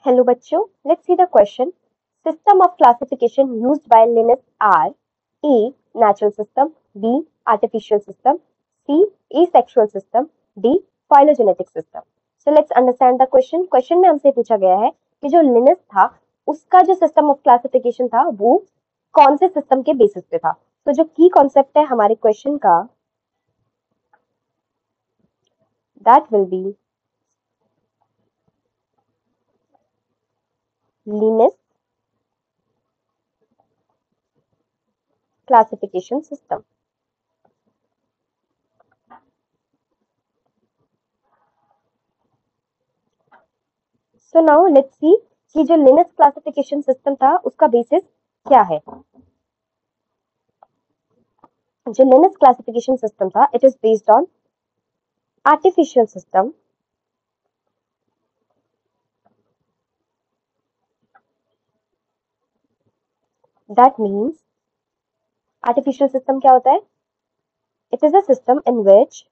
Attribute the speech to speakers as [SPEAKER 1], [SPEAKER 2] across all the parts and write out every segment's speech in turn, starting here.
[SPEAKER 1] Hello बच्चों, let's see the question. System of classification used by Linus are A. Natural system, B. Artificial system, C. Asexual system, D. Phylogenetic system. So let's understand the question. Question में हमसे पूछा गया है कि जो Linus था उसका जो सिस्टम ऑफ क्लासिफिकेशन था वो कौन से सिस्टम के बेसिस पे था. तो जो की कॉन्सेप्ट है हमारे क्वेश्चन का that will be Linus classification system. So now let's see कि जो लिनस क्लासिफिकेशन सिस्टम था उसका बेसिस क्या है. जो लिनस क्लासिफिकेशन सिस्टम था it is based on artificial system that means artificial system क्या होता है. It is a system in which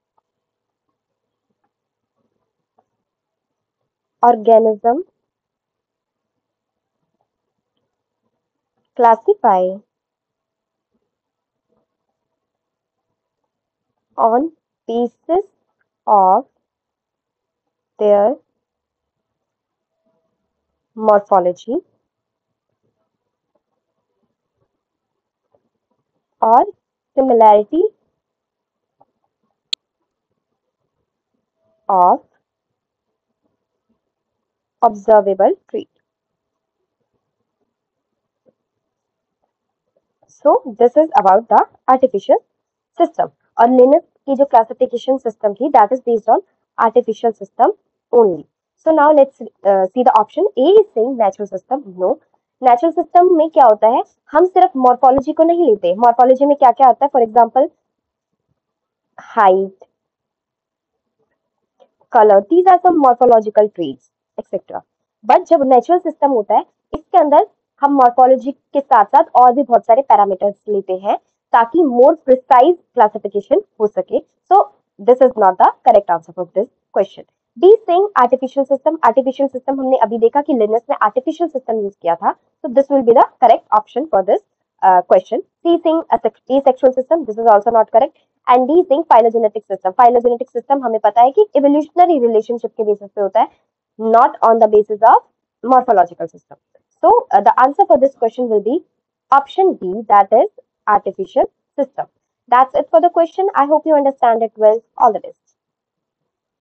[SPEAKER 1] organism classify on basis of their morphology or similarity of observable trait. So this is about the artificial system. और Linnaeus की जो classification system थी that is based on artificial system only. So now let's see the option A is saying natural system. No, natural system में क्या होता है हम सिर्फ मॉर्फोलॉजी को नहीं लेते. मॉर्फोलॉजी में क्या क्या आता है. For example height, colour, these are some morphological traits etcetera. But जब नेचुरल सिस्टम होता है इसके अंदर हम मॉर्फोलॉजी के साथ साथ और भी बहुत सारे पैरामीटर्स लेते हैं ताकि मोर प्रिसाइज क्लासिफिकेशन हो सके. So this is not the correct answer for this question. B saying artificial system. Artificial system हमने अभी देखा कि लिनस ने आर्टिफिशियल सिस्टम यूज किया था. So this will be the correct option for this question. C saying asexual system. This is also not correct. And D saying phylogenetic system. Phylogenetic system हमें पता है कि इवोल्यूशनरी रिलेशनशिप के basis पे होता है, not on the basis of morphological system. So the answer for this question will be option B, that is artificial system. That's it for the question. I hope you understand it well. All the best.